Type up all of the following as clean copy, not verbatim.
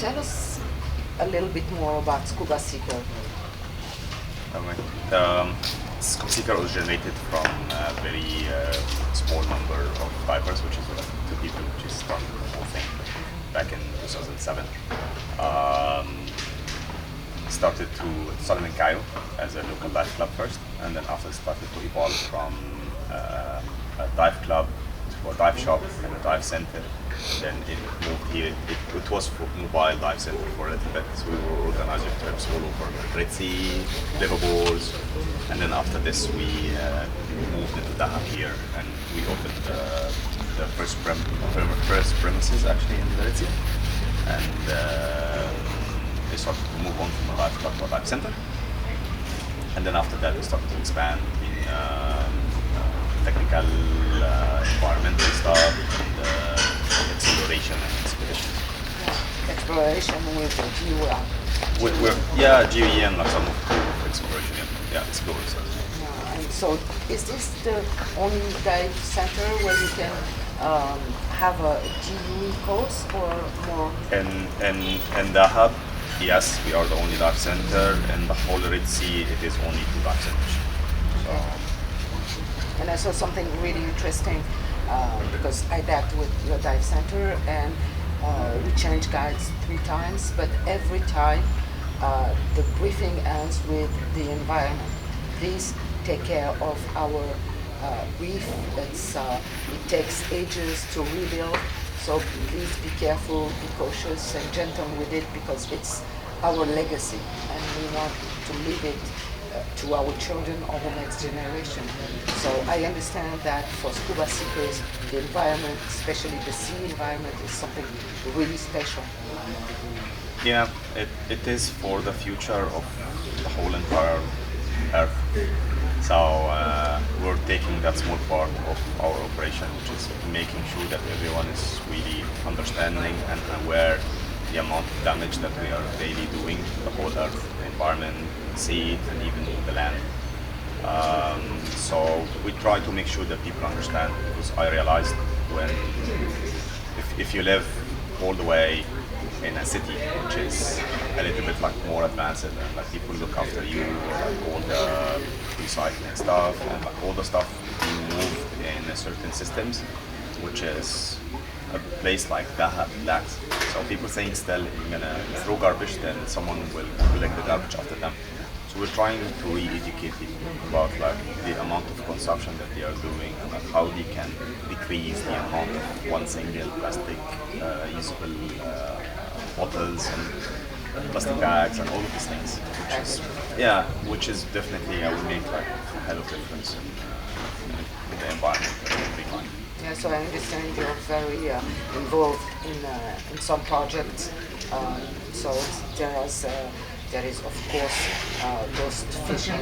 tell us a little bit more about Scuba Seeker. Scuba Seeker originated from a very small number of divers, which is like 2 people, which is started the whole thing back in 2007. Started in Cairo as a local dive club first, and then after started to evolve from a dive club to a dive shop and a dive center. Then it moved here. It was for mobile dive center for a little bit. So we were organizing trips all over Red Sea, liveaboards, and then after this we moved into Dahab here, and we opened the first premises actually in the Red Sea, and they started to move on from a dive club to a dive center, and then after that we started to expand in technical, environmental stuff, and exploration and expeditions. Yeah. Exploration with the GUI. GEM, like some of exploration, explorers. Yeah, and so is this the only dive center where you can have a GUI course or more? And Dahab, yes, we are the only dive center. In the whole Red Sea, it is only 2 dive centers. So. And I saw something really interesting because I dived with your dive center, and we changed guides 3 times, but every time the briefing ends with the environment. Please take care of our reef. It takes ages to rebuild, so please be careful, be cautious and gentle with it, because it's our legacy and we want to leave it to our children or the next generation. So I understand that for scuba seekers, the environment, especially the sea environment, is something really special. Yeah, it is for the future of the whole entire Earth. So we're taking that small part of our operation, which is making sure that everyone is really understanding and aware the amount of damage that we are daily doing to the whole Earth, the environment, sea, and even the land. So we try to make sure that people understand, because I realized when, if you live all the way in a city which is a little bit like more advanced and like people look after you, or like all the recycling stuff and like all the stuff being moved in a certain systems, which is a place like Dahab lacks. So people think still you're gonna throw garbage, then someone will collect the garbage after them. So we're trying to re-educate people about like the amount of consumption that they are doing, and like how they can decrease the amount of one single plastic usable bottles and plastic bags and all of these things. Which is definitely will make like a hell of a difference in the environment and everything. Yeah, so I understand you're very involved in some projects. So there is of course ghost fishing,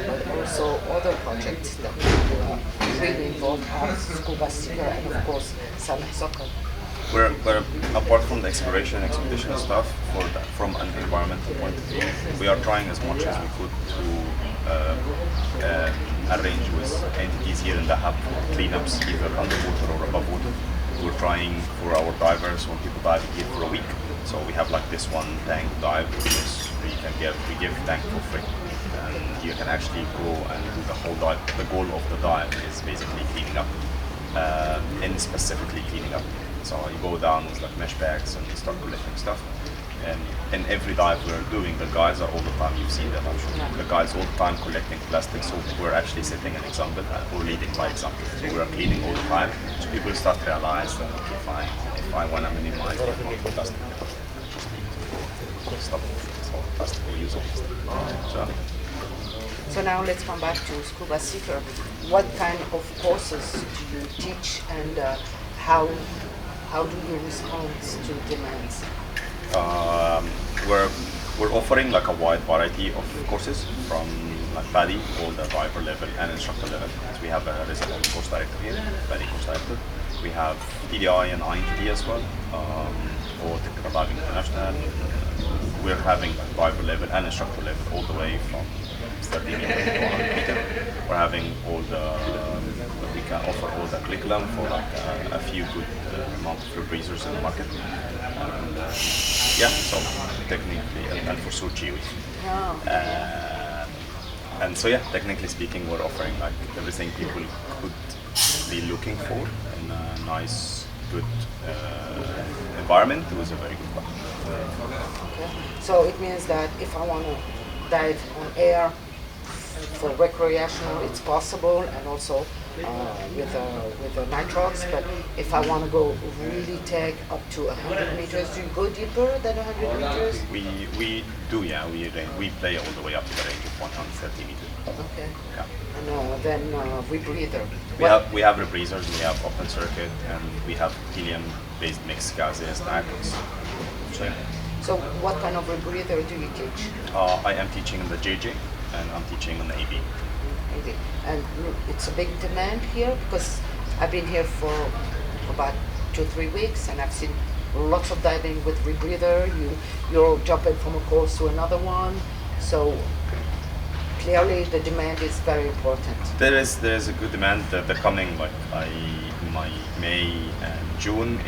but also other projects that you are really involved as Scuba Seeker and of course Sameh Sokar. We're apart from the exploration expedition stuff, from an environmental point of view, we are trying as much as we could to arrange with entities here in Dahab cleanups, either underwater or above water. We're trying for our divers when people dive here for a week. So we have like this one tank dive, which is we give tank for free, and you can actually go and do the whole dive. The goal of the dive is basically cleaning up, and specifically cleaning up. So you go down with like mesh bags and you start collecting stuff. And in every dive we're doing, the guys are all the time, you've seen them, I'm sure. The guys all the time collecting plastic, so we're actually setting an example, we're leading by example. So we're cleaning all the time, so people start to realize that, okay, fine, if I want to minimize the amount of plastic, just need to stop all the plastic or use all this stuff. So now let's come back to Scuba Seeker. What kind of courses do you teach, and how do you respond to demands? We're offering like a wide variety of courses, from like PADI, all the diver level and instructor level. So we have a resident course director here, PADI course director. We have TDI and INTD as well, for Technical Diving International. We're having like diver level and instructor level all the way from 30 meters to 100 meters. We're having all the what we can offer all the curriculum for like a few good amount of rebreathers in the market. And yeah, so technically, and for sure GUI. And so yeah, technically speaking, we're offering like everything people could be looking for in a nice, good environment. It was a very good one. Okay. So it means that if I want to dive on air for recreational, it's possible, and also with the nitrox. But if I want to go really take up to 100 meters, do you go deeper than 100 meters? We do, yeah. We play all the way up to the range of 130 meters. Okay. Yeah. And then rebreather. We have rebreathers, we have open circuit, and we have helium-based mixed gases, nitrox. So, yeah. So what kind of rebreather do you teach? I am teaching in the JJ, and I'm teaching on the AB. Maybe. And it's a big demand here, because I've been here for about 2-3 weeks, and I've seen lots of diving with rebreather. You're jumping from a course to another one, so clearly the demand is very important. There is a good demand. The coming like my May and June,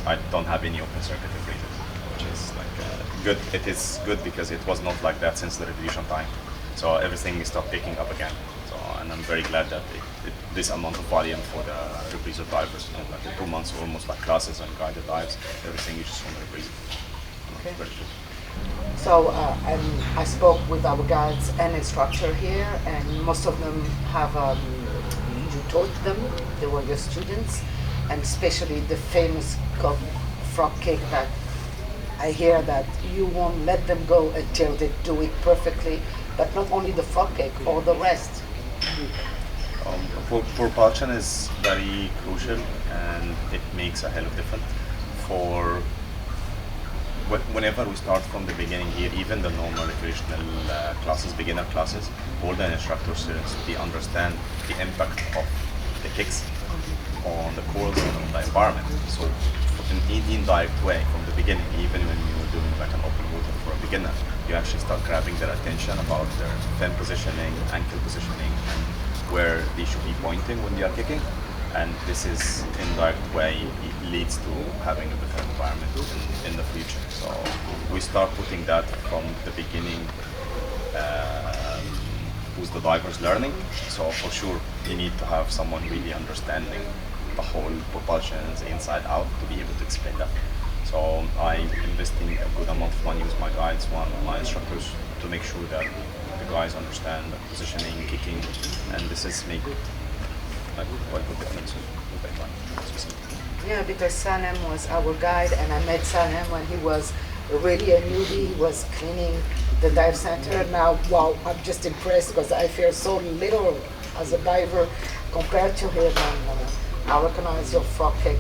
I don't have any open circuit rebreathers, which is like good. It is good because it was not like that since the revolution time. So everything is start picking up again. So, and I'm very glad that this amount of volume for the rebreather divers, like the 2 months almost like classes and guided dives, everything is just on the rebreather. Okay. Very good. So I spoke with our guides and instructor here, and most of them have, you taught them, they were your students, and especially the famous frog kick that I hear that you won't let them go until they do it perfectly, but not only the frog kick, all the rest. Propulsion is very crucial, and it makes a hell of difference for whenever we start from the beginning here, even the normal recreational classes, beginner classes, all the instructors they understand the impact of the kicks on the corals and on the environment. So in an indirect way, from the beginning, even when you're doing like an open water for a beginner, you actually start grabbing their attention about their fin positioning, ankle positioning, and where they should be pointing when they are kicking. And this is indirect way it leads to having a better environment in the future. So we start putting that from the beginning with the divers learning. So for sure you need to have someone really understanding the whole propulsions inside out to be able to explain that. So I'm investing a good amount of money with my guides, my instructors, to make sure that the guys understand the positioning, kicking, and this is make like quite good difference with that one. Yeah, because Salem was our guide, and I met Salem when he was really a newbie. He was cleaning the dive center. Now, wow, I'm just impressed because I feel so little as a diver compared to him. And I recognize your frog kick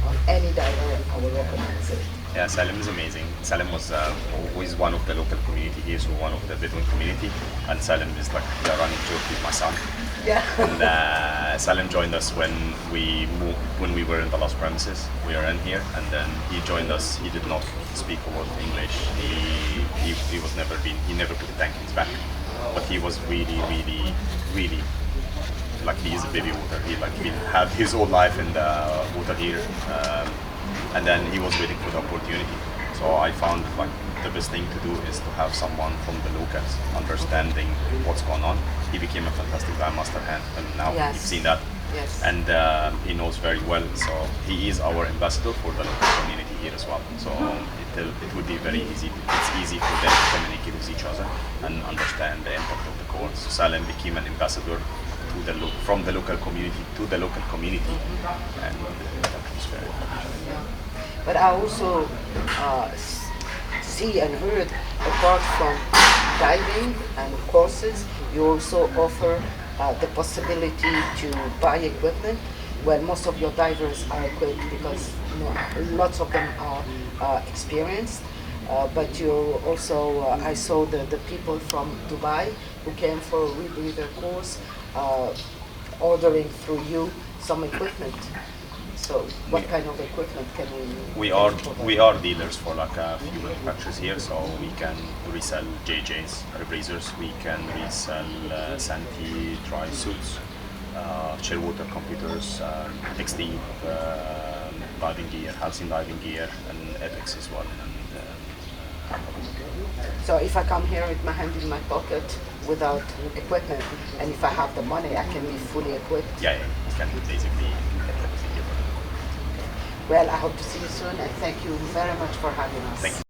on any diver, and I will recognize it. Yeah, Salem is amazing. Salem was always one of the local community. He is one of the Bedouin community, and Salem is like the running joke with my son. Yeah. And Salem joined us when we were in the last premises. We are in here, and then he joined us. He did not speak a word of English. He never put a tank in his back, but he was really like he is a baby water. He had his whole life in the water here, and then he was waiting for the opportunity. So I found like the best thing to do is to have someone from the locals understanding what's going on. He became a fantastic dive master hand, and now Yes. you've seen that. Yes. And he knows very well. So he is our ambassador for the local community here as well. So it would be very easy. It's easy for them to communicate with each other and understand the impact of the course. So Salem became an ambassador to from the local community to the local community, and that was very important. Yeah. But I also see and heard, apart from diving and courses, you also offer the possibility to buy equipment. Well, most of your divers are equipped because lots of them are experienced. But you also, I saw the people from Dubai who came for a rebreather course, ordering through you some equipment. So what kind of equipment can we We are dealers for like a few manufacturers here, so we can resell JJs, rebreathers, we can resell Santi dry suits, chill water computers, XD, diving gear, halcyon diving gear, and ethics as well. So if I come here with my hand in my pocket without equipment, and if I have the money, I can be fully equipped? Yeah, you can basically get everything you want. Well, I hope to see you soon, and thank you very much for having us. Thank you.